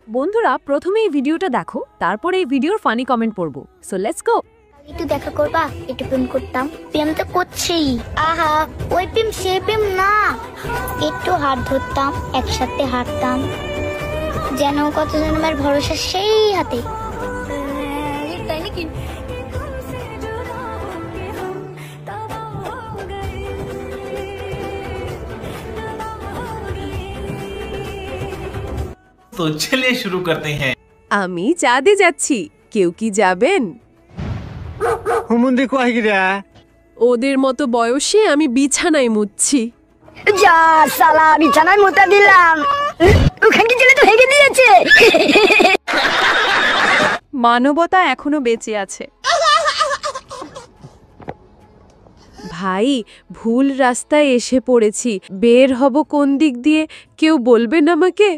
বন্ধুরা প্রথমে এই ভিডিওটা দেখো, তারপরে এই ভিডিওর ফানি কমেন্ট পড়বো। So let's go. একটু দেখা করবা, একটু প্রেম করতাম। প্রেম তো করছেই, আহা ওই প্রেম সে প্রেম না। একটু হাত ধরতাম, একসাথে হাঁটতাম, যেন কত জন্মের ভরসা সেই হাতে। তাই নাকি? तो चलिए शुरू करते हैं। আমি চাঁদে যাচ্ছি, কেউ কি যাবেন? হুমুন্দি কয়গিরা ওদের মতো বয়সে আমি বিছানায় মুচ্ছি। যা সালা, বিছানায় মুতা দিলাম, ওখানে চলে তো হেগে দিয়েছে। মানবতা এখনো বেঁচে আছে। ভাই, ভুল রাস্তায় এসে পড়েছি, বের হব কোন দিক দিয়ে কেউ বলবেন আমাকে?